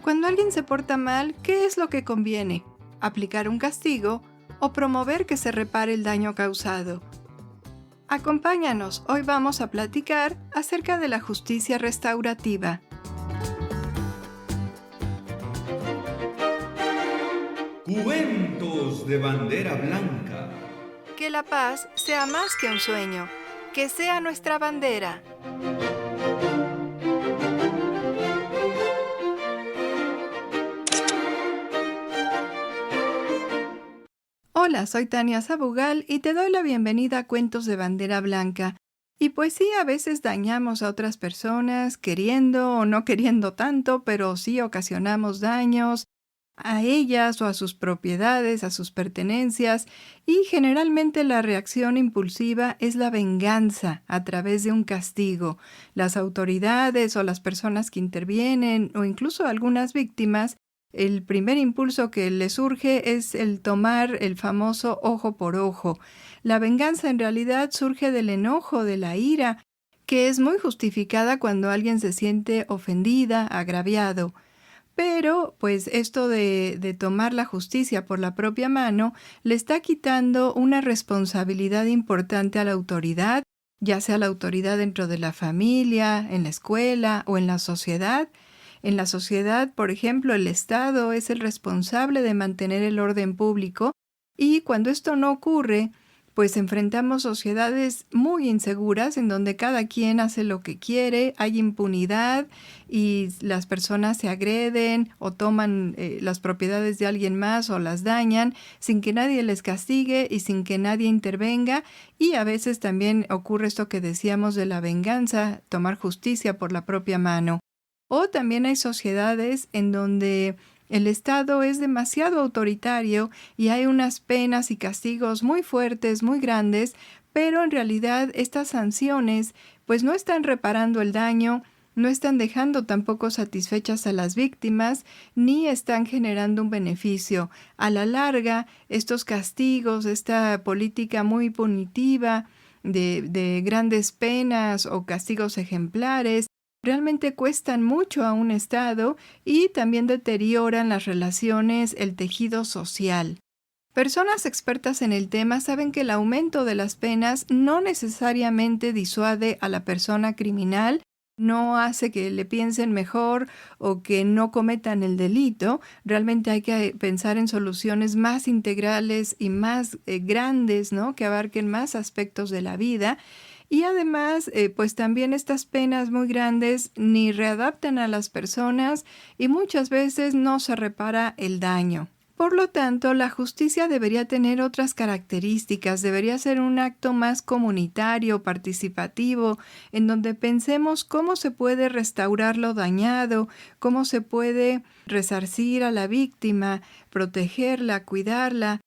Cuando alguien se porta mal, ¿qué es lo que conviene? ¿Aplicar un castigo o promover que se repare el daño causado? Acompáñanos, hoy vamos a platicar acerca de la justicia restaurativa. Cuentos de bandera blanca. Que la paz sea más que un sueño, que sea nuestra bandera. Hola, soy Tania Sabugal y te doy la bienvenida a Cuentos de Bandera Blanca. Y pues sí, a veces dañamos a otras personas, queriendo o no queriendo tanto, pero sí ocasionamos daños a ellas o a sus propiedades, a sus pertenencias, y generalmente la reacción impulsiva es la venganza a través de un castigo. Las autoridades o las personas que intervienen o incluso algunas víctimas, el primer impulso que les surge es el tomar el famoso ojo por ojo. La venganza en realidad surge del enojo, de la ira, que es muy justificada cuando alguien se siente ofendida, agraviado. Pero, pues esto de tomar la justicia por la propia mano le está quitando una responsabilidad importante a la autoridad, ya sea la autoridad dentro de la familia, en la escuela o en la sociedad. En la sociedad, por ejemplo, el Estado es el responsable de mantener el orden público y cuando esto no ocurre, pues enfrentamos sociedades muy inseguras en donde cada quien hace lo que quiere, hay impunidad y las personas se agreden o toman las propiedades de alguien más o las dañan sin que nadie les castigue y sin que nadie intervenga. Y a veces también ocurre esto que decíamos de la venganza, tomar justicia por la propia mano. O también hay sociedades en donde el Estado es demasiado autoritario y hay unas penas y castigos muy fuertes, muy grandes, pero en realidad estas sanciones pues no están reparando el daño, no están dejando tampoco satisfechas a las víctimas, ni están generando un beneficio. A la larga, estos castigos, esta política muy punitiva de grandes penas o castigos ejemplares, realmente cuestan mucho a un Estado y también deterioran las relaciones, el tejido social. Personas expertas en el tema saben que el aumento de las penas no necesariamente disuade a la persona criminal, no hace que le piensen mejor o que no cometan el delito. Realmente hay que pensar en soluciones más integrales y más grandes, ¿no? Que abarquen más aspectos de la vida. Y además, pues también estas penas muy grandes ni readaptan a las personas y muchas veces no se repara el daño. Por lo tanto, la justicia debería tener otras características, debería ser un acto más comunitario, participativo, en donde pensemos cómo se puede restaurar lo dañado, cómo se puede resarcir a la víctima, protegerla, cuidarla,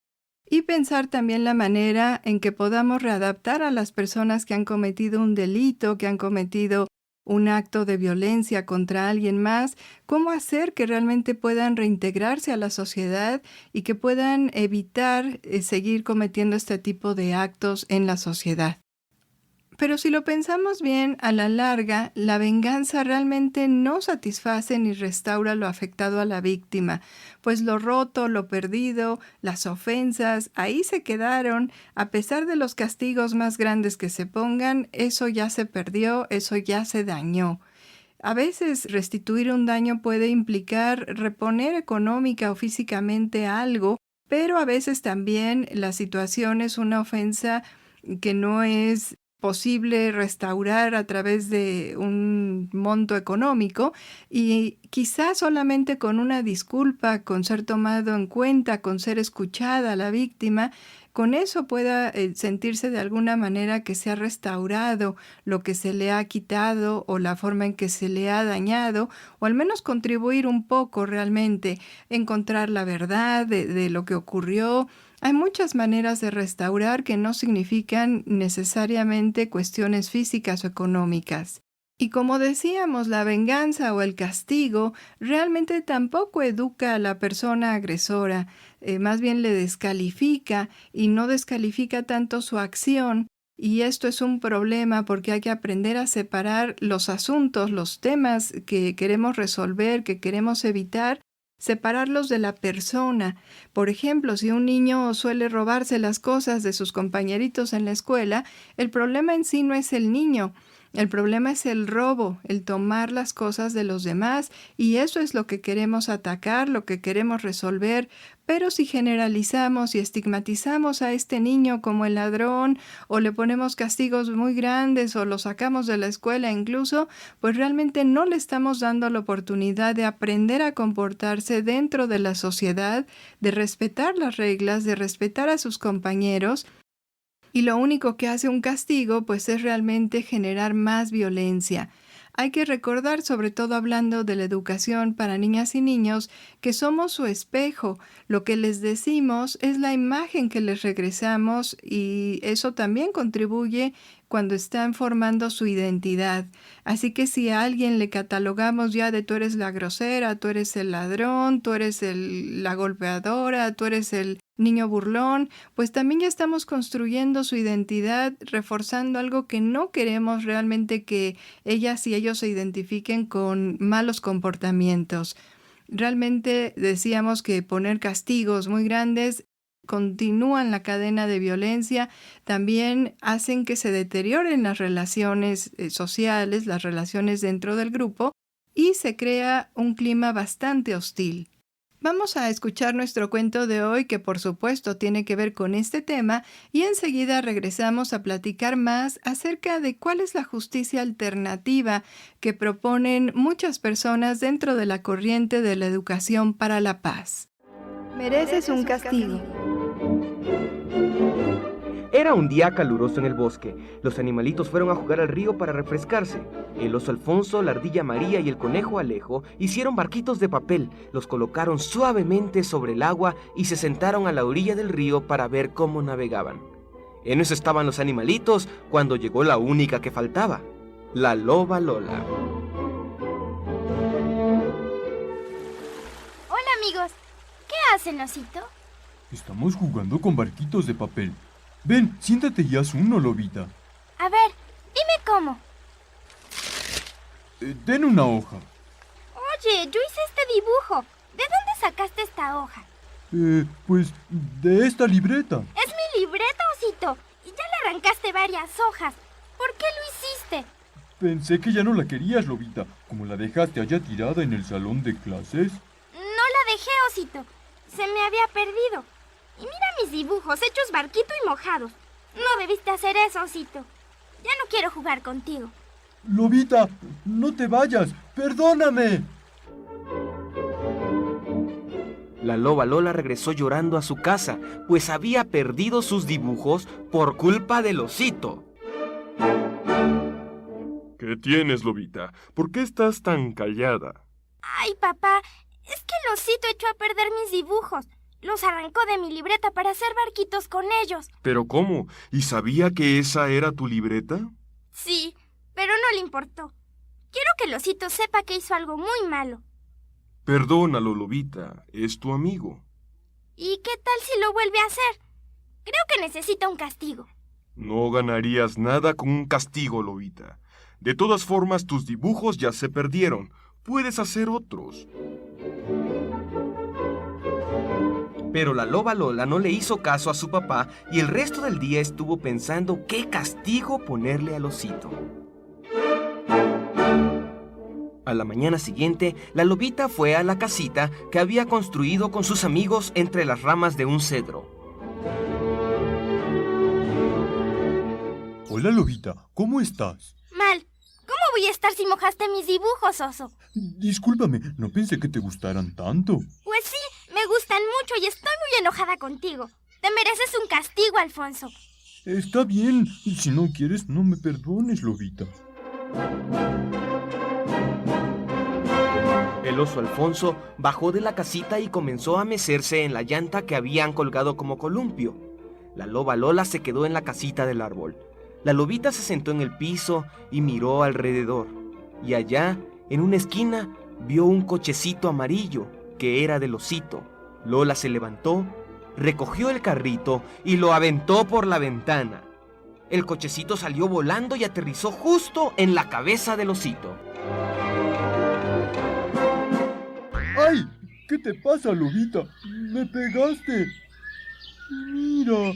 y pensar también la manera en que podamos readaptar a las personas que han cometido un delito, que han cometido un acto de violencia contra alguien más, cómo hacer que realmente puedan reintegrarse a la sociedad y que puedan evitar seguir cometiendo este tipo de actos en la sociedad. Pero si lo pensamos bien, a la larga, la venganza realmente no satisface ni restaura lo afectado a la víctima, pues lo roto, lo perdido, las ofensas, ahí se quedaron, a pesar de los castigos más grandes que se pongan, eso ya se perdió, eso ya se dañó. A veces restituir un daño puede implicar reponer económica o físicamente algo, pero a veces también la situación es una ofensa que no es posible restaurar a través de un monto económico y quizás solamente con una disculpa, con ser tomado en cuenta, con ser escuchada la víctima, con eso pueda sentirse de alguna manera que se ha restaurado lo que se le ha quitado o la forma en que se le ha dañado, o al menos contribuir un poco realmente, encontrar la verdad de lo que ocurrió. Hay muchas maneras de restaurar que no significan necesariamente cuestiones físicas o económicas. Y como decíamos, la venganza o el castigo realmente tampoco educa a la persona agresora, más bien le descalifica y no descalifica tanto su acción, Y esto es un problema porque hay que aprender a separar los asuntos, los temas que queremos resolver, que queremos evitar, separarlos de la persona. Por ejemplo, si un niño suele robarse las cosas de sus compañeritos en la escuela, el problema en sí no es el niño. El problema es el robo, el tomar las cosas de los demás, y eso es lo que queremos atacar, lo que queremos resolver. Pero si generalizamos y estigmatizamos a este niño como el ladrón, o le ponemos castigos muy grandes, o lo sacamos de la escuela incluso, pues realmente no le estamos dando la oportunidad de aprender a comportarse dentro de la sociedad, de respetar las reglas, de respetar a sus compañeros. Y lo único que hace un castigo, pues es realmente generar más violencia. Hay que recordar, sobre todo hablando de la educación para niñas y niños, que somos su espejo. Lo que les decimos es la imagen que les regresamos y eso también contribuye cuando están formando su identidad. Así que si a alguien le catalogamos ya de tú eres la grosera, tú eres el ladrón, tú eres la golpeadora, tú eres el niño burlón, pues también ya estamos construyendo su identidad, reforzando algo que no queremos realmente que ellas y ellos se identifiquen con malos comportamientos. Realmente decíamos que poner castigos muy grandes continúan la cadena de violencia, también hacen que se deterioren las relaciones sociales, las relaciones dentro del grupo y se crea un clima bastante hostil. Vamos a escuchar nuestro cuento de hoy que por supuesto tiene que ver con este tema y enseguida regresamos a platicar más acerca de cuál es la justicia alternativa que proponen muchas personas dentro de la corriente de la educación para la paz. Mereces un castigo. Era un día caluroso en el bosque. Los animalitos fueron a jugar al río para refrescarse. El oso Alfonso, la ardilla María y el conejo Alejo hicieron barquitos de papel, los colocaron suavemente sobre el agua y se sentaron a la orilla del río para ver cómo navegaban. En eso estaban los animalitos cuando llegó la única que faltaba, la loba Lola. Hola amigos, ¿qué hacen, osito? Estamos jugando con barquitos de papel. Ven, siéntate y haz uno, lobita. A ver, dime cómo. Ten una hoja. Oye, yo hice este dibujo. ¿De dónde sacaste esta hoja? Pues de esta libreta. Es mi libreta, osito. Y ya le arrancaste varias hojas. ¿Por qué lo hiciste? Pensé que ya no la querías, lobita, como la dejaste allá tirada en el salón de clases. No la dejé, osito. Se me había perdido. Y mira mis dibujos, hechos barquito y mojados. No debiste hacer eso, osito. Ya no quiero jugar contigo. Lobita, no te vayas, perdóname. La loba Lola regresó llorando a su casa, pues había perdido sus dibujos por culpa del osito. ¿Qué tienes, lobita? ¿Por qué estás tan callada? Ay, papá, es que el osito echó a perder mis dibujos. Los arrancó de mi libreta para hacer barquitos con ellos. ¿Pero cómo? ¿Y sabía que esa era tu libreta? Sí, pero no le importó. Quiero que el osito sepa que hizo algo muy malo. Perdónalo, lobita, es tu amigo. ¿Y qué tal si lo vuelve a hacer? Creo que necesita un castigo. No ganarías nada con un castigo, lobita. De todas formas, tus dibujos ya se perdieron. Puedes hacer otros. Pero la loba Lola no le hizo caso a su papá y el resto del día estuvo pensando qué castigo ponerle al osito. A la mañana siguiente, la lobita fue a la casita que había construido con sus amigos entre las ramas de un cedro. Hola, lobita, ¿cómo estás? Mal. ¿Cómo voy a estar si mojaste mis dibujos, oso? Discúlpame, no pensé que te gustaran tanto. Pues sí, me gustan mucho y estoy muy enojada contigo. Te mereces un castigo, Alfonso. Está bien, y si no quieres, no me perdones, lobita. El oso Alfonso bajó de la casita y comenzó a mecerse en la llanta que habían colgado como columpio. La loba Lola se quedó en la casita del árbol. La lobita se sentó en el piso y miró alrededor. Y allá, en una esquina, vio un cochecito amarillo que era del osito. Lola se levantó, recogió el carrito y lo aventó por la ventana. el cochecito salió volando y aterrizó justo en la cabeza del osito. ¡Ay! ¿Qué te pasa, lobita? ¡Me pegaste! Mira,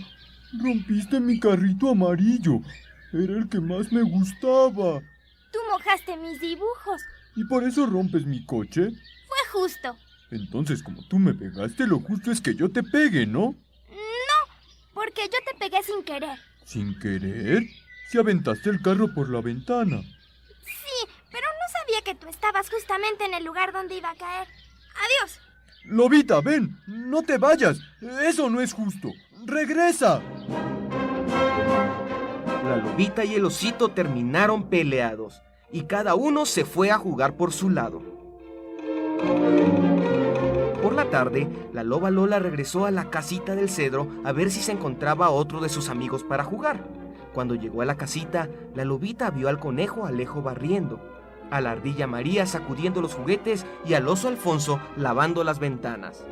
rompiste mi carrito amarillo. Era el que más me gustaba. Tú mojaste mis dibujos. ¿Y por eso rompes mi coche? Fue justo. Entonces, como tú me pegaste, lo justo es que yo te pegue, ¿no? No, porque yo te pegué sin querer. ¿Sin querer? Si aventaste el carro por la ventana. Sí, pero no sabía que tú estabas justamente en el lugar donde iba a caer. Adiós. Lobita, ven, no te vayas. Eso no es justo. ¡Regresa! La lobita y el osito terminaron peleados y cada uno se fue a jugar por su lado. Por la tarde, la loba Lola regresó a la casita del cedro a ver si se encontraba otro de sus amigos para jugar. Cuando llegó a la casita, la lobita vio al conejo Alejo barriendo, a la ardilla María sacudiendo los juguetes y al oso Alfonso lavando las ventanas.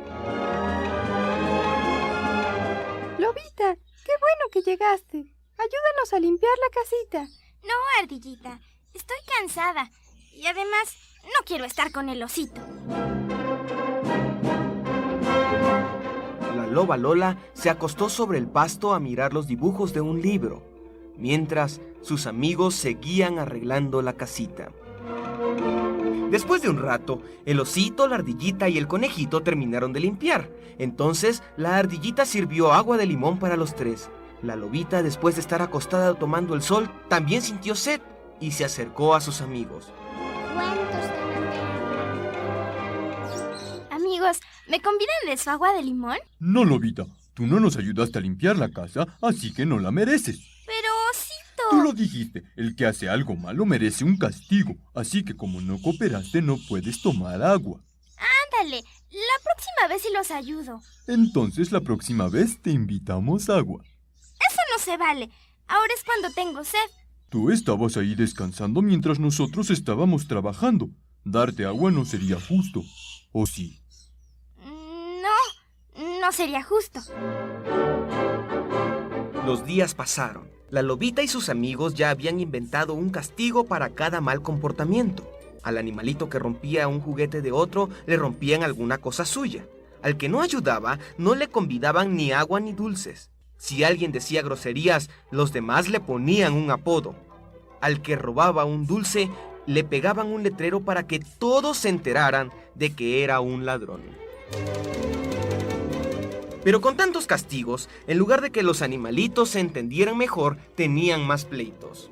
Lobita, qué bueno que llegaste. Ayúdanos a limpiar la casita. No, ardillita. Estoy cansada. Y además, no quiero estar con el osito. La loba Lola se acostó sobre el pasto a mirar los dibujos de un libro, mientras sus amigos seguían arreglando la casita. Después de un rato, el osito, la ardillita y el conejito terminaron de limpiar. Entonces, la ardillita sirvió agua de limón para los tres. La lobita, después de estar acostada tomando el sol, también sintió sed y se acercó a sus amigos. Amigos, ¿me convidan de su agua de limón? No, lobita, tú no nos ayudaste a limpiar la casa, así que no la mereces. Pero, osito. Tú lo dijiste, el que hace algo malo merece un castigo, así que como no cooperaste no puedes tomar agua. Ándale, la próxima vez sí los ayudo. Entonces la próxima vez te invitamos agua. Eso no se vale. Ahora es cuando tengo sed. Tú estabas ahí descansando mientras nosotros estábamos trabajando. Darte agua no sería justo, ¿o sí? No sería justo. Los días pasaron. La lobita y sus amigos ya habían inventado un castigo para cada mal comportamiento. Al animalito que rompía un juguete de otro, le rompían alguna cosa suya. Al que no ayudaba, no le convidaban ni agua ni dulces. Si alguien decía groserías, los demás le ponían un apodo. Al que robaba un dulce, le pegaban un letrero para que todos se enteraran de que era un ladrón. Pero con tantos castigos, en lugar de que los animalitos se entendieran mejor, tenían más pleitos.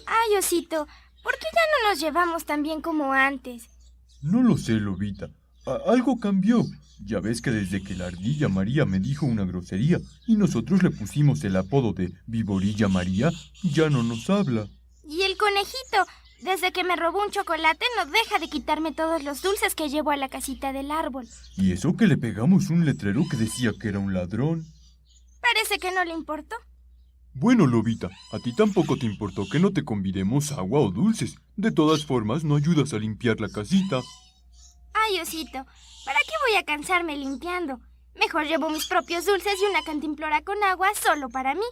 Ay, osito, ¿por qué ya no nos llevamos tan bien como antes? No lo sé, lobita. Algo cambió. Ya ves que desde que la ardilla María me dijo una grosería y nosotros le pusimos el apodo de Viborilla María, ya no nos habla. Y el conejito, desde que me robó un chocolate, no deja de quitarme todos los dulces que llevo a la casita del árbol. Y eso que le pegamos un letrero que decía que era un ladrón. Parece que no le importó. Bueno, lobita, a ti tampoco te importó que no te convidemos agua o dulces. De todas formas, no ayudas a limpiar la casita. Ay, osito, ¿para qué voy a cansarme limpiando? Mejor llevo mis propios dulces y una cantimplora con agua solo para mí.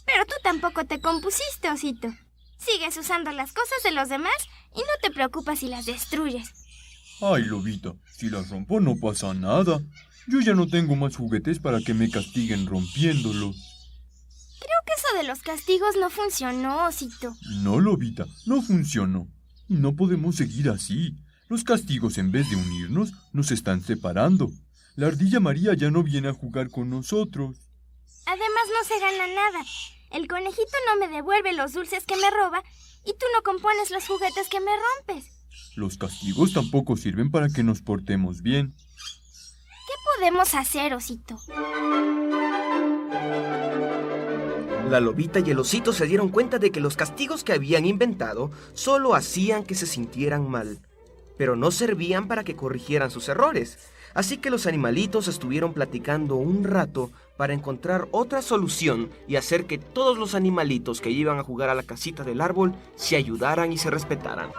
Pero tú tampoco te compusiste, osito. Sigues usando las cosas de los demás y no te preocupas si las destruyes. Ay, lobita, si las rompo no pasa nada. Yo ya no tengo más juguetes para que me castiguen rompiéndolos. Creo que eso de los castigos no funcionó, osito. No, lobita, no funcionó. Y no podemos seguir así. Los castigos, en vez de unirnos, nos están separando. La ardilla María ya no viene a jugar con nosotros. Además, no se gana nada. El conejito no me devuelve los dulces que me roba y tú no compones los juguetes que me rompes. Los castigos tampoco sirven para que nos portemos bien. ¿Qué podemos hacer, osito? La lobita y el osito se dieron cuenta de que los castigos que habían inventado solo hacían que se sintieran mal, pero no servían para que corrigieran sus errores. Así que los animalitos estuvieron platicando un rato para encontrar otra solución y hacer que todos los animalitos que iban a jugar a la casita del árbol se ayudaran y se respetaran.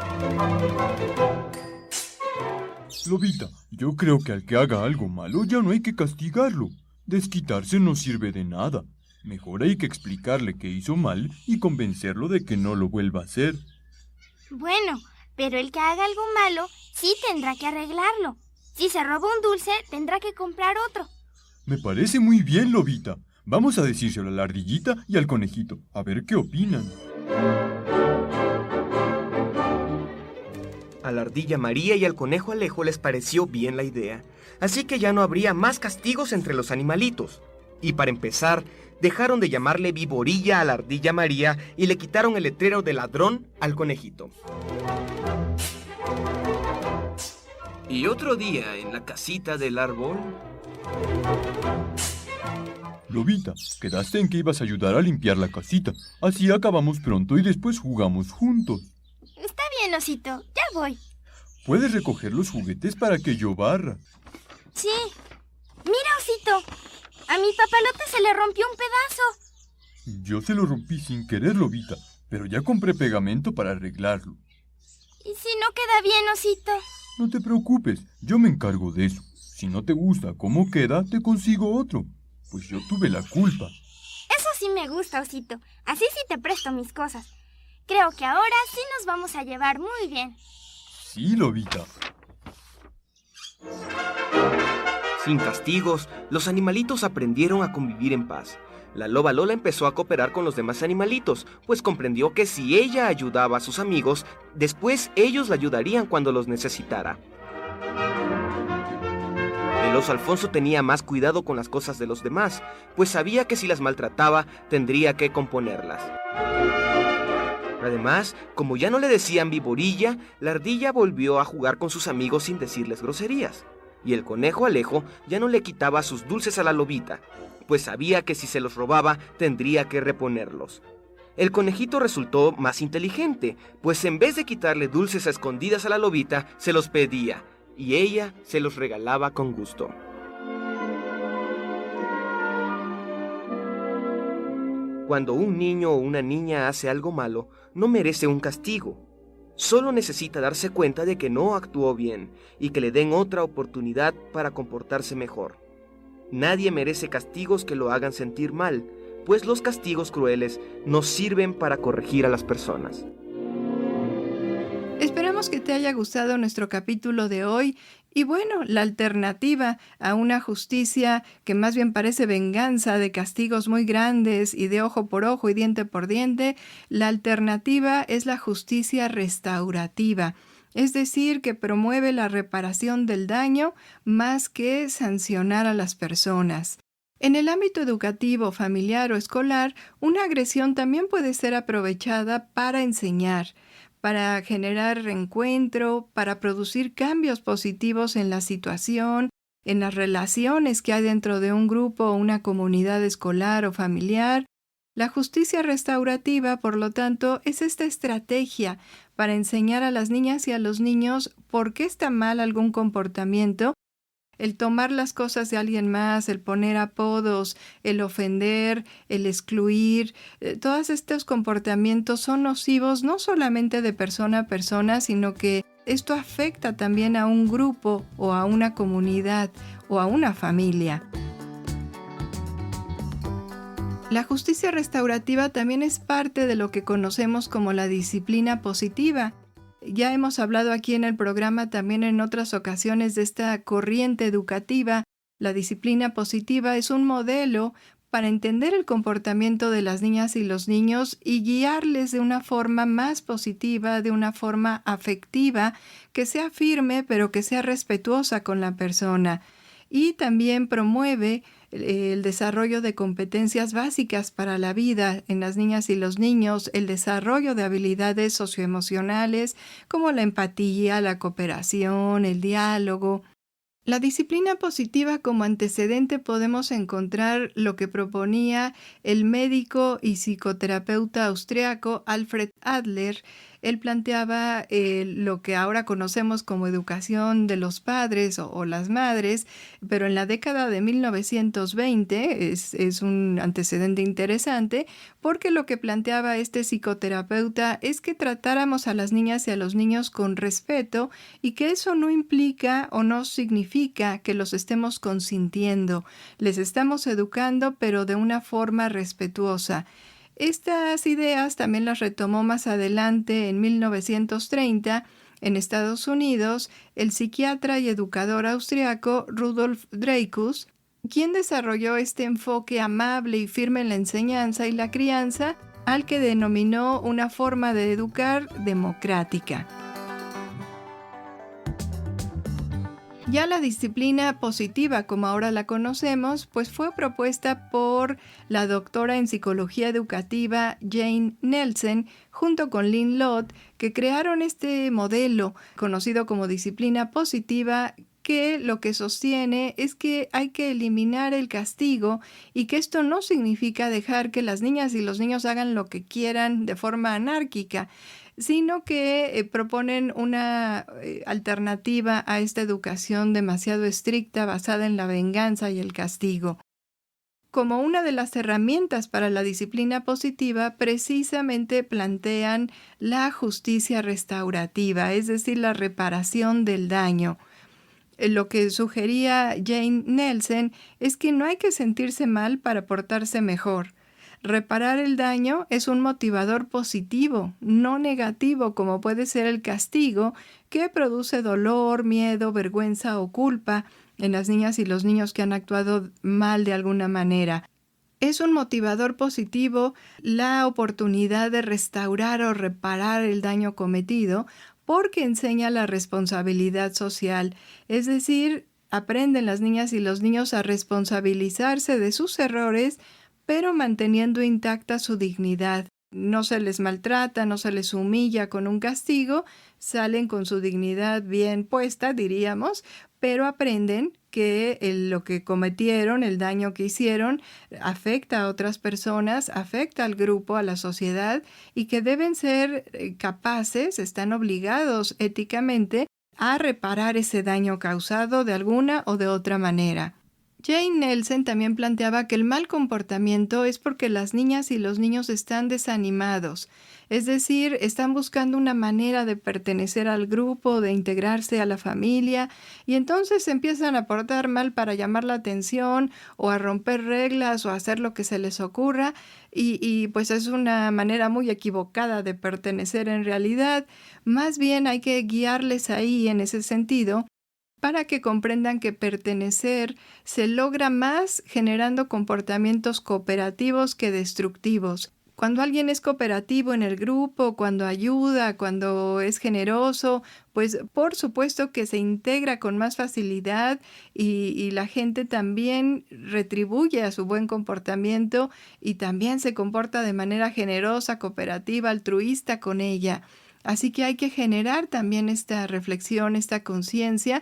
Lobita, yo creo que al que haga algo malo ya no hay que castigarlo. Desquitarse no sirve de nada. Mejor hay que explicarle que hizo mal y convencerlo de que no lo vuelva a hacer. Bueno, pero el que haga algo malo sí tendrá que arreglarlo. Si se roba un dulce, tendrá que comprar otro. Me parece muy bien, Lobita. Vamos a decírselo a la ardillita y al conejito, a ver qué opinan. A la ardilla María y al conejo Alejo les pareció bien la idea, así que ya no habría más castigos entre los animalitos. Y para empezar, dejaron de llamarle Viborilla a la ardilla María y le quitaron el letrero de ladrón al conejito. Y otro día, en la casita del árbol... Lobita, quedaste en que ibas a ayudar a limpiar la casita. Así acabamos pronto y después jugamos juntos. Está bien, osito, ya voy. Puedes recoger los juguetes para que yo barra. Sí. Mira, osito, a mi papalote se le rompió un pedazo. Yo se lo rompí sin querer, Lobita, pero ya compré pegamento para arreglarlo. ¿Y si no queda bien, osito? No te preocupes, yo me encargo de eso. Si no te gusta cómo queda, te consigo otro. Pues yo tuve la culpa. Eso sí me gusta, osito. Así sí te presto mis cosas. Creo que ahora sí nos vamos a llevar muy bien. Sí, Lobita. Sin castigos, los animalitos aprendieron a convivir en paz. La loba Lola empezó a cooperar con los demás animalitos, pues comprendió que si ella ayudaba a sus amigos, después ellos la ayudarían cuando los necesitara. El oso Alfonso tenía más cuidado con las cosas de los demás, pues sabía que si las maltrataba, tendría que componerlas. Además, como ya no le decían Viborilla, la ardilla volvió a jugar con sus amigos sin decirles groserías. Y el conejo Alejo ya no le quitaba sus dulces a la lobita, pues sabía que si se los robaba, tendría que reponerlos. El conejito resultó más inteligente, pues en vez de quitarle dulces a escondidas a la lobita, se los pedía, y ella se los regalaba con gusto. Cuando un niño o una niña hace algo malo, no merece un castigo. Solo necesita darse cuenta de que no actuó bien y que le den otra oportunidad para comportarse mejor. Nadie merece castigos que lo hagan sentir mal, pues los castigos crueles no sirven para corregir a las personas. Esperamos que te haya gustado nuestro capítulo de hoy y bueno, la alternativa a una justicia que más bien parece venganza de castigos muy grandes y de ojo por ojo y diente por diente, la alternativa es la justicia restaurativa, es decir, que promueve la reparación del daño más que sancionar a las personas. En el ámbito educativo, familiar o escolar, una agresión también puede ser aprovechada para enseñar, para generar reencuentro, para producir cambios positivos en la situación, en las relaciones que hay dentro de un grupo o una comunidad escolar o familiar. La justicia restaurativa, por lo tanto, es esta estrategia para enseñar a las niñas y a los niños por qué está mal algún comportamiento. El tomar las cosas de alguien más, el poner apodos, el ofender, el excluir, todos estos comportamientos son nocivos no solamente de persona a persona, sino que esto afecta también a un grupo o a una comunidad o a una familia. La justicia restaurativa también es parte de lo que conocemos como la disciplina positiva. Ya hemos hablado aquí en el programa también en otras ocasiones de esta corriente educativa. La disciplina positiva es un modelo para entender el comportamiento de las niñas y los niños y guiarles de una forma más positiva, de una forma afectiva, que sea firme pero que sea respetuosa con la persona. Y también promueve el desarrollo de competencias básicas para la vida en las niñas y los niños, el desarrollo de habilidades socioemocionales como la empatía, la cooperación, el diálogo. La disciplina positiva como antecedente podemos encontrar lo que proponía el médico y psicoterapeuta austriaco Alfred Adler. Él planteaba lo que ahora conocemos como educación de los padres o las madres, pero en la década de 1920 es un antecedente interesante porque lo que planteaba este psicoterapeuta es que tratáramos a las niñas y a los niños con respeto y que eso no implica o no significa significa que los estemos consintiendo. Les estamos educando, pero de una forma respetuosa. Estas ideas también las retomó más adelante, en 1930, en Estados Unidos, el psiquiatra y educador austriaco Rudolf Dreykus, quien desarrolló este enfoque amable y firme en la enseñanza y la crianza, al que denominó una forma de educar democrática. Ya la disciplina positiva, como ahora la conocemos, pues fue propuesta por la doctora en psicología educativa Jane Nelsen junto con Lynn Lott, que crearon este modelo conocido como disciplina positiva, que lo que sostiene es que hay que eliminar el castigo y que esto no significa dejar que las niñas y los niños hagan lo que quieran de forma anárquica, sino que proponen una alternativa a esta educación demasiado estricta basada en la venganza y el castigo. Como una de las herramientas para la disciplina positiva, precisamente plantean la justicia restaurativa, es decir, la reparación del daño. Lo que sugería Jane Nelsen es que no hay que sentirse mal para portarse mejor. Reparar el daño es un motivador positivo, no negativo como puede ser el castigo, que produce dolor, miedo, vergüenza o culpa en las niñas y los niños que han actuado mal de alguna manera. Es un motivador positivo la oportunidad de restaurar o reparar el daño cometido, porque enseña la responsabilidad social, es decir, aprenden las niñas y los niños a responsabilizarse de sus errores, pero manteniendo intacta su dignidad. No se les maltrata, no se les humilla con un castigo, salen con su dignidad bien puesta, diríamos, pero aprenden que lo que cometieron, el daño que hicieron, afecta a otras personas, afecta al grupo, a la sociedad, y que deben ser capaces, están obligados éticamente a reparar ese daño causado de alguna o de otra manera. Jane Nelsen también planteaba que el mal comportamiento es porque las niñas y los niños están desanimados, es decir, están buscando una manera de pertenecer al grupo, de integrarse a la familia, y entonces empiezan a portar mal para llamar la atención o a romper reglas o a hacer lo que se les ocurra, y pues es una manera muy equivocada de pertenecer en realidad. Más bien hay que guiarles ahí en ese sentido, para que comprendan que pertenecer se logra más generando comportamientos cooperativos que destructivos. Cuando alguien es cooperativo en el grupo, cuando ayuda, cuando es generoso, pues por supuesto que se integra con más facilidad y la gente también retribuye a su buen comportamiento y también se comporta de manera generosa, cooperativa, altruista con ella. Así que hay que generar también esta reflexión, esta conciencia.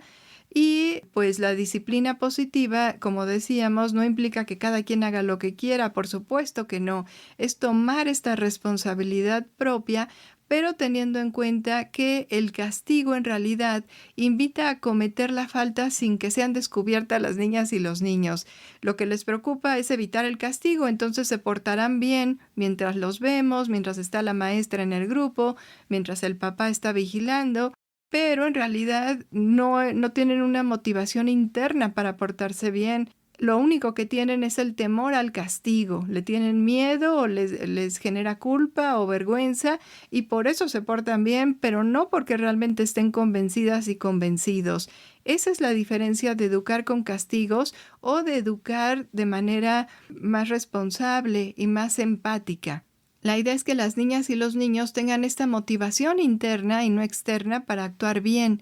Y pues la disciplina positiva, como decíamos, no implica que cada quien haga lo que quiera, por supuesto que no. Es tomar esta responsabilidad propia, pero teniendo en cuenta que el castigo en realidad invita a cometer la falta sin que sean descubiertas las niñas y los niños. Lo que les preocupa es evitar el castigo, entonces se portarán bien mientras los vemos, mientras está la maestra en el grupo, mientras el papá está vigilando. Pero en realidad no tienen una motivación interna para portarse bien. Lo único que tienen es el temor al castigo. Le tienen miedo o les genera culpa o vergüenza y por eso se portan bien, pero no porque realmente estén convencidas y convencidos. Esa es la diferencia de educar con castigos o de educar de manera más responsable y más empática. La idea es que las niñas y los niños tengan esta motivación interna y no externa para actuar bien.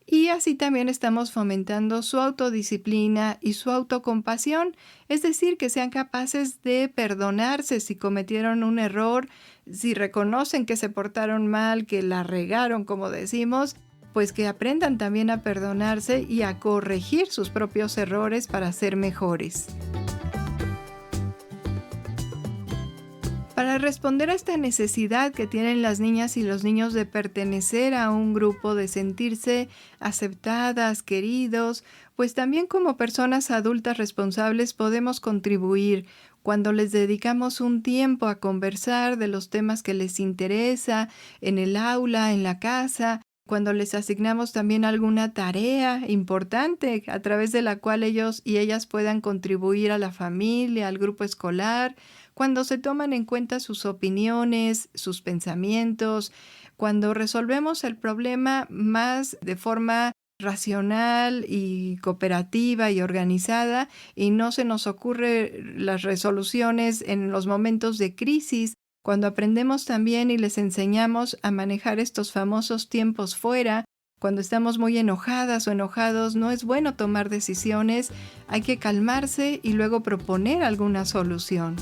Y así también estamos fomentando su autodisciplina y su autocompasión, es decir, que sean capaces de perdonarse si cometieron un error, si reconocen que se portaron mal, que la regaron, como decimos, pues que aprendan también a perdonarse y a corregir sus propios errores para ser mejores. Para responder a esta necesidad que tienen las niñas y los niños de pertenecer a un grupo, de sentirse aceptadas, queridos, pues también como personas adultas responsables podemos contribuir cuando les dedicamos un tiempo a conversar de los temas que les interesa en el aula, en la casa, cuando les asignamos también alguna tarea importante a través de la cual ellos y ellas puedan contribuir a la familia, al grupo escolar, cuando se toman en cuenta sus opiniones, sus pensamientos, cuando resolvemos el problema más de forma racional y cooperativa y organizada y no se nos ocurre las resoluciones en los momentos de crisis, cuando aprendemos también y les enseñamos a manejar estos famosos tiempos fuera, cuando estamos muy enojadas o enojados, no es bueno tomar decisiones, hay que calmarse y luego proponer alguna solución.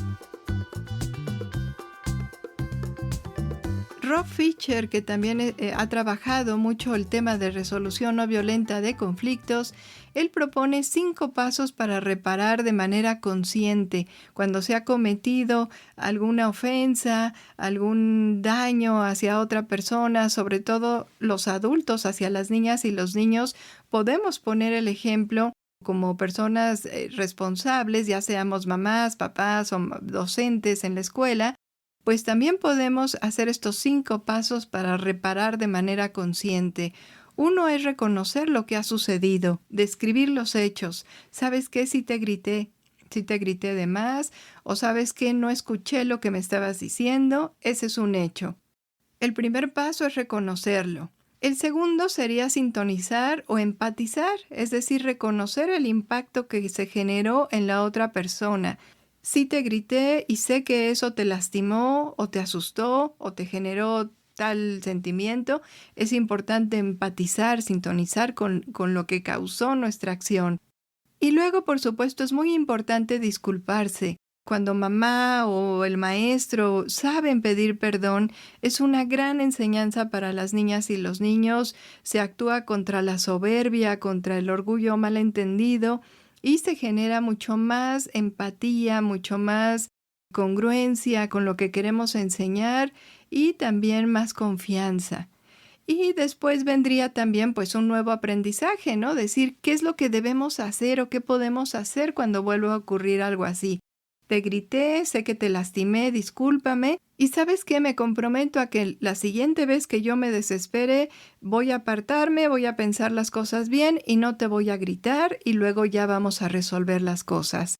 Rob Fisher, que también ha trabajado mucho el tema de resolución no violenta de conflictos, él propone 5 pasos para reparar de manera consciente cuando se ha cometido alguna ofensa, algún daño hacia otra persona, sobre todo los adultos hacia las niñas y los niños. Podemos poner el ejemplo como personas responsables, ya seamos mamás, papás o docentes en la escuela, pues también podemos hacer estos 5 pasos para reparar de manera consciente. Uno es reconocer lo que ha sucedido, describir los hechos. ¿Sabes qué? Si te grité de más, o sabes qué, no escuché lo que me estabas diciendo, ese es un hecho. El primer paso es reconocerlo. El segundo sería sintonizar o empatizar, es decir, reconocer el impacto que se generó en la otra persona. Sí te grité y sé que eso te lastimó o te asustó o te generó tal sentimiento. Es importante empatizar, sintonizar con lo que causó nuestra acción. Y luego, por supuesto, es muy importante disculparse. Cuando mamá o el maestro saben pedir perdón, es una gran enseñanza para las niñas y los niños. Se actúa contra la soberbia, contra el orgullo malentendido, y se genera mucho más empatía, mucho más congruencia con lo que queremos enseñar y también más confianza. Y después vendría también pues un nuevo aprendizaje, ¿no? Decir qué es lo que debemos hacer o qué podemos hacer cuando vuelva a ocurrir algo así. Te grité, sé que te lastimé, discúlpame. Y ¿sabes qué? Me comprometo a que la siguiente vez que yo me desespere, voy a apartarme, voy a pensar las cosas bien y no te voy a gritar y luego ya vamos a resolver las cosas.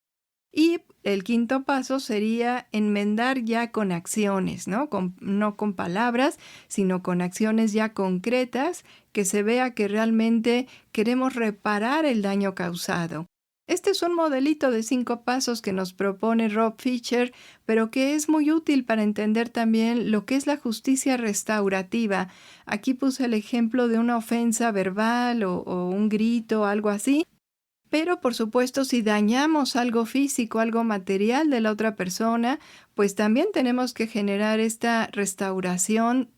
Y el quinto paso sería enmendar ya con acciones, ¿no? No con palabras, sino con acciones ya concretas, que se vea que realmente queremos reparar el daño causado. Este es un modelito de 5 pasos que nos propone Rob Fisher, pero que es muy útil para entender también lo que es la justicia restaurativa. Aquí puse el ejemplo de una ofensa verbal o un grito, algo así. Pero, por supuesto, si dañamos algo físico, algo material de la otra persona, pues también tenemos que generar esta restauración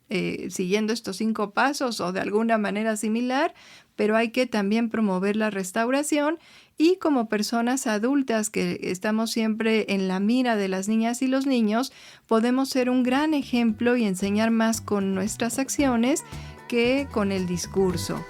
siguiendo estos 5 pasos o de alguna manera similar, pero hay que también promover la restauración y como personas adultas que estamos siempre en la mira de las niñas y los niños, podemos ser un gran ejemplo y enseñar más con nuestras acciones que con el discurso.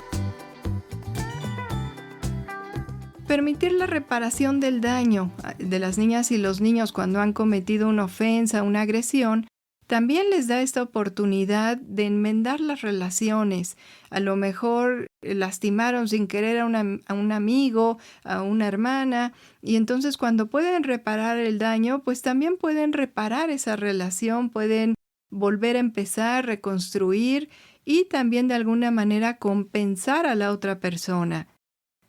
Permitir la reparación del daño de las niñas y los niños cuando han cometido una ofensa, una agresión, también les da esta oportunidad de enmendar las relaciones. A lo mejor lastimaron sin querer a un amigo, a una hermana, y entonces cuando pueden reparar el daño, pues también pueden reparar esa relación, pueden volver a empezar, reconstruir y también de alguna manera compensar a la otra persona.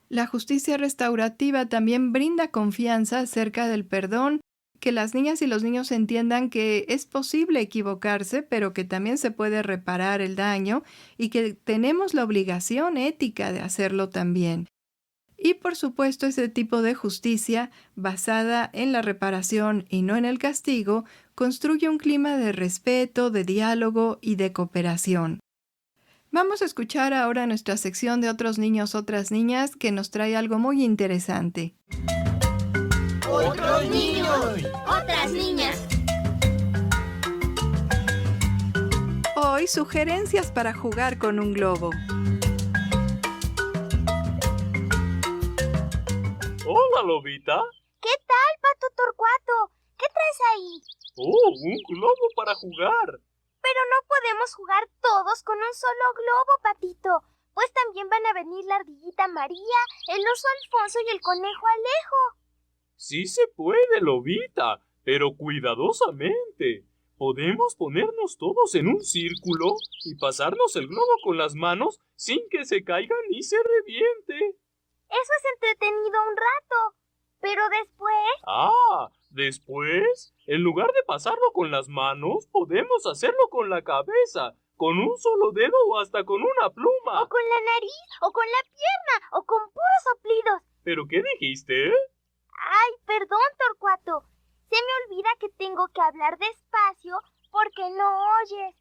La justicia restaurativa también brinda confianza acerca del perdón, que las niñas y los niños entiendan que es posible equivocarse, pero que también se puede reparar el daño y que tenemos la obligación ética de hacerlo también. Y por supuesto, ese tipo de justicia, basada en la reparación y no en el castigo, construye un clima de respeto, de diálogo y de cooperación. Vamos a escuchar ahora nuestra sección de Otros niños, otras niñas, que nos trae algo muy interesante. ¡Otros niños! Otras niñas. Hoy, sugerencias para jugar con un globo. Hola, Lobita. ¿Qué tal, Pato Torcuato? ¿Qué traes ahí? Oh, un globo para jugar. Pero no podemos jugar todos con un solo globo, Patito. Pues también van a venir la ardillita María, el oso Alfonso y el conejo Alejo. Sí se puede, Lobita, pero cuidadosamente. Podemos ponernos todos en un círculo y pasarnos el globo con las manos sin que se caiga ni se reviente. Eso es entretenido un rato. Pero después... Después, en lugar de pasarlo con las manos, podemos hacerlo con la cabeza, con un solo dedo o hasta con una pluma. O con la nariz, o con la pierna, o con puros soplidos. ¿Pero qué dijiste? Ay, perdón, Torcuato. Se me olvida que tengo que hablar despacio porque no oyes.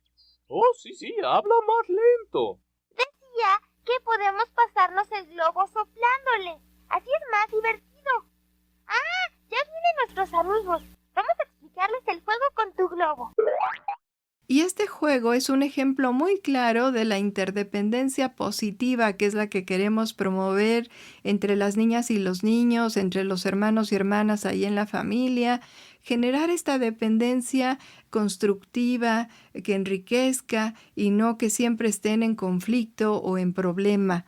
Oh, sí, habla más lento. Decía que podemos pasarnos el globo soplándole. Así es más divertido. Ya vienen nuestros amigos. Vamos a explicarles el juego con tu globo. Y este juego es un ejemplo muy claro de la interdependencia positiva, que es la que queremos promover entre las niñas y los niños, entre los hermanos y hermanas ahí en la familia, generar esta dependencia constructiva que enriquezca y no que siempre estén en conflicto o en problema.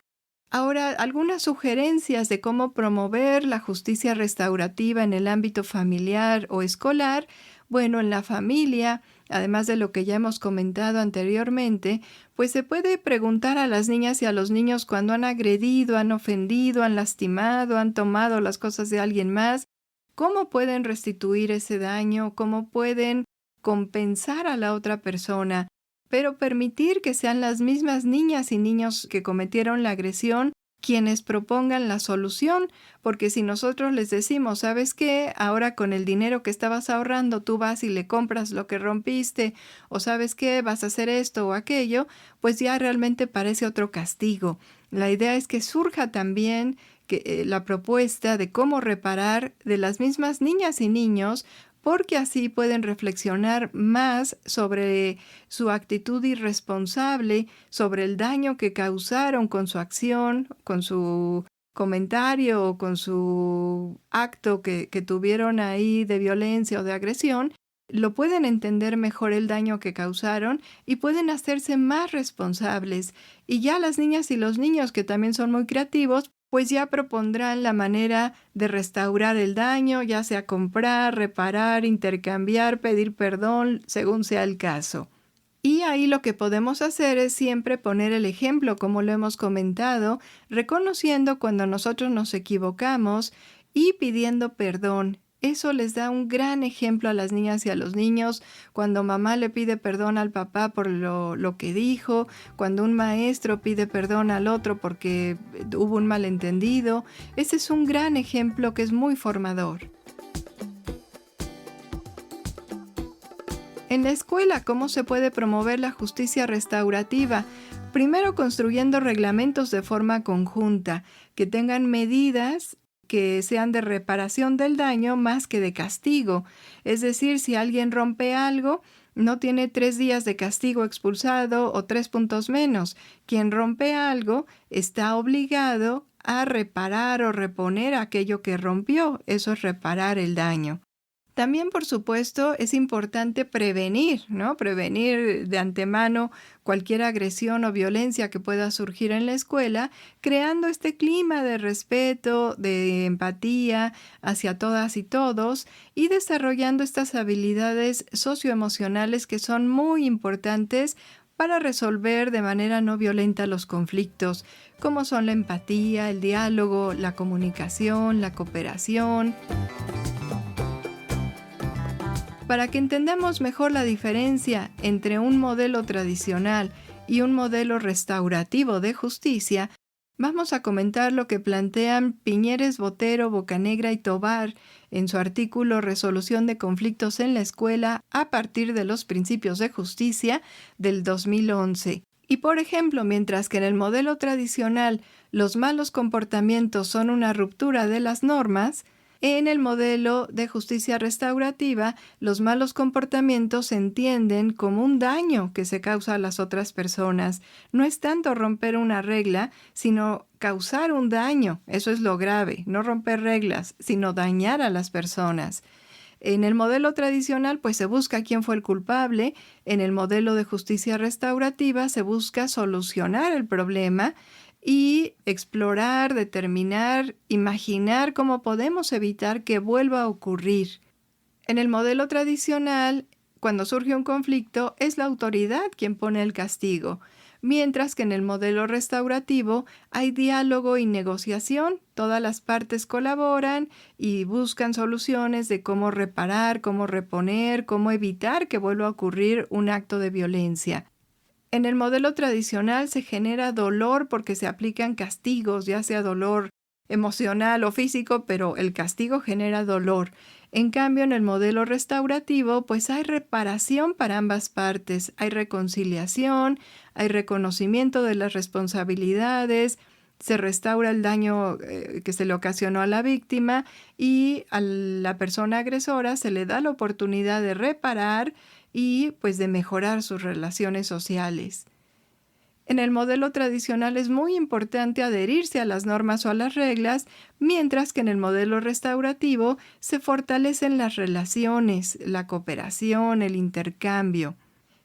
Ahora, algunas sugerencias de cómo promover la justicia restaurativa en el ámbito familiar o escolar. Bueno, en la familia, además de lo que ya hemos comentado anteriormente, pues se puede preguntar a las niñas y a los niños cuando han agredido, han ofendido, han lastimado, han tomado las cosas de alguien más, cómo pueden restituir ese daño, cómo pueden compensar a la otra persona, pero permitir que sean las mismas niñas y niños que cometieron la agresión quienes propongan la solución, porque si nosotros les decimos, ¿sabes qué? Ahora con el dinero que estabas ahorrando tú vas y le compras lo que rompiste, o ¿sabes qué? Vas a hacer esto o aquello, pues ya realmente parece otro castigo. La idea es que surja también la propuesta de cómo reparar de las mismas niñas y niños, porque así pueden reflexionar más sobre su actitud irresponsable, sobre el daño que causaron con su acción, con su comentario o con su acto que tuvieron ahí de violencia o de agresión. Lo pueden entender mejor el daño que causaron y pueden hacerse más responsables. Y ya las niñas y los niños, que también son muy creativos, pues ya propondrán la manera de restaurar el daño, ya sea comprar, reparar, intercambiar, pedir perdón, según sea el caso. Y ahí lo que podemos hacer es siempre poner el ejemplo, como lo hemos comentado, reconociendo cuando nosotros nos equivocamos y pidiendo perdón. Eso les da un gran ejemplo a las niñas y a los niños, cuando mamá le pide perdón al papá por lo que dijo, cuando un maestro pide perdón al otro porque hubo un malentendido. Ese es un gran ejemplo que es muy formador. En la escuela, ¿cómo se puede promover la justicia restaurativa? Primero, construyendo reglamentos de forma conjunta, que tengan medidas que sean de reparación del daño más que de castigo. Es decir, si alguien rompe algo, no tiene 3 días de castigo expulsado o 3 puntos menos. Quien rompe algo está obligado a reparar o reponer aquello que rompió. Eso es reparar el daño. También, por supuesto, es importante prevenir, ¿no? Prevenir de antemano cualquier agresión o violencia que pueda surgir en la escuela, creando este clima de respeto, de empatía hacia todas y todos y desarrollando estas habilidades socioemocionales que son muy importantes para resolver de manera no violenta los conflictos, como son la empatía, el diálogo, la comunicación, la cooperación. Para que entendamos mejor la diferencia entre un modelo tradicional y un modelo restaurativo de justicia, vamos a comentar lo que plantean Piñeres, Botero, Bocanegra y Tovar en su artículo Resolución de conflictos en la escuela a partir de los principios de justicia del 2011. Y por ejemplo, mientras que en el modelo tradicional los malos comportamientos son una ruptura de las normas, en el modelo de justicia restaurativa, los malos comportamientos se entienden como un daño que se causa a las otras personas. No es tanto romper una regla, sino causar un daño. Eso es lo grave, no romper reglas, sino dañar a las personas. En el modelo tradicional, pues se busca quién fue el culpable. En el modelo de justicia restaurativa se busca solucionar el problema y explorar, determinar, imaginar cómo podemos evitar que vuelva a ocurrir. En el modelo tradicional, cuando surge un conflicto, es la autoridad quien pone el castigo, mientras que en el modelo restaurativo hay diálogo y negociación. Todas las partes colaboran y buscan soluciones de cómo reparar, cómo reponer, cómo evitar que vuelva a ocurrir un acto de violencia. En el modelo tradicional se genera dolor porque se aplican castigos, ya sea dolor emocional o físico, pero el castigo genera dolor. En cambio, en el modelo restaurativo, pues hay reparación para ambas partes, hay reconciliación, hay reconocimiento de las responsabilidades, se restaura el daño que se le ocasionó a la víctima y a la persona agresora se le da la oportunidad de reparar y pues de mejorar sus relaciones sociales. En el modelo tradicional es muy importante adherirse a las normas o a las reglas, mientras que en el modelo restaurativo se fortalecen las relaciones, la cooperación, el intercambio.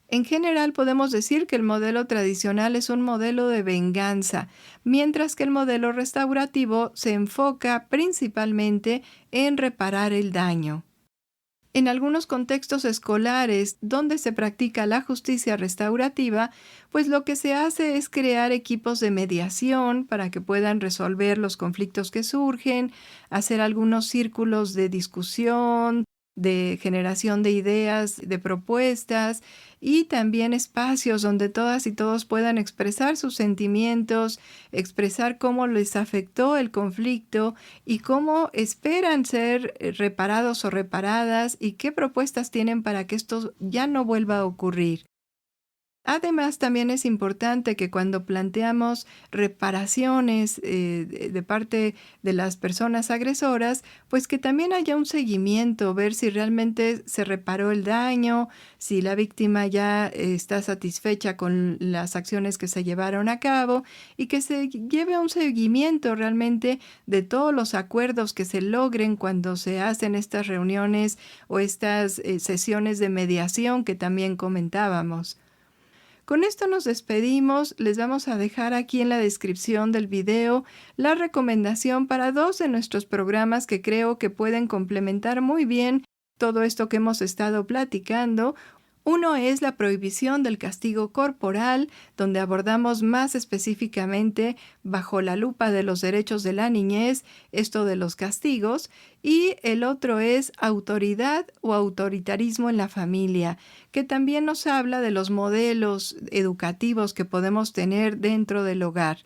En general podemos decir que el modelo tradicional es un modelo de venganza, mientras que el modelo restaurativo se enfoca principalmente en reparar el daño. En algunos contextos escolares donde se practica la justicia restaurativa, pues lo que se hace es crear equipos de mediación para que puedan resolver los conflictos que surgen, hacer algunos círculos de discusión, de generación de ideas, de propuestas y también espacios donde todas y todos puedan expresar sus sentimientos, expresar cómo les afectó el conflicto y cómo esperan ser reparados o reparadas y qué propuestas tienen para que esto ya no vuelva a ocurrir. Además, también es importante que cuando planteamos reparaciones de parte de las personas agresoras, pues que también haya un seguimiento, ver si realmente se reparó el daño, si la víctima ya está satisfecha con las acciones que se llevaron a cabo y que se lleve un seguimiento realmente de todos los acuerdos que se logren cuando se hacen estas reuniones o estas sesiones de mediación que también comentábamos. Con esto nos despedimos, les vamos a dejar aquí en la descripción del video la recomendación para 2 de nuestros programas que creo que pueden complementar muy bien todo esto que hemos estado platicando. Uno es la prohibición del castigo corporal, donde abordamos más específicamente bajo la lupa de los derechos de la niñez, esto de los castigos, y el otro es autoridad o autoritarismo en la familia, que también nos habla de los modelos educativos que podemos tener dentro del hogar.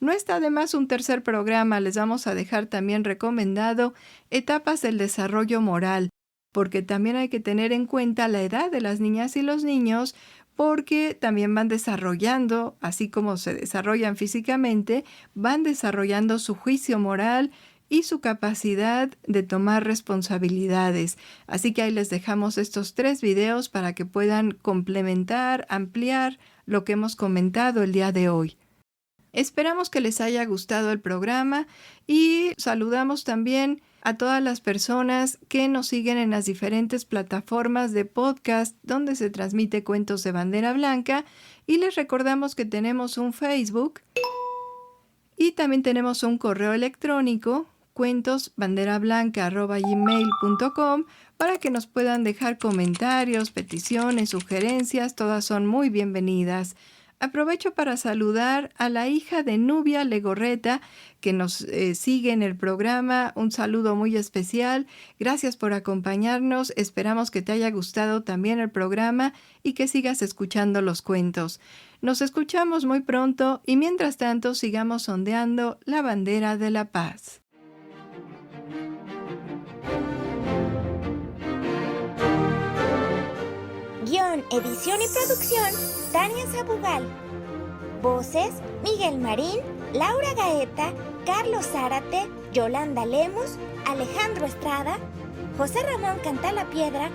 No está de más un tercer programa, les vamos a dejar también recomendado Etapas del desarrollo moral, porque también hay que tener en cuenta la edad de las niñas y los niños, porque también van desarrollando, así como se desarrollan físicamente, van desarrollando su juicio moral y su capacidad de tomar responsabilidades. Así que ahí les dejamos estos 3 videos para que puedan complementar, ampliar lo que hemos comentado el día de hoy. Esperamos que les haya gustado el programa y saludamos también a todas las personas que nos siguen en las diferentes plataformas de podcast donde se transmite Cuentos de Bandera Blanca y les recordamos que tenemos un Facebook y también tenemos un correo electrónico cuentosbanderablanca@gmail.com para que nos puedan dejar comentarios, peticiones, sugerencias, todas son muy bienvenidas. Aprovecho para saludar a la hija de Nubia Legorreta, que nos sigue en el programa. Un saludo muy especial. Gracias por acompañarnos. Esperamos que te haya gustado también el programa y que sigas escuchando los cuentos. Nos escuchamos muy pronto y mientras tanto sigamos ondeando la bandera de la paz. Guión, edición y producción, Tania Sabugal. Voces, Miguel Marín, Laura Gaeta, Carlos Zárate, Yolanda Lemus, Alejandro Estrada, José Ramón Cantalapiedra,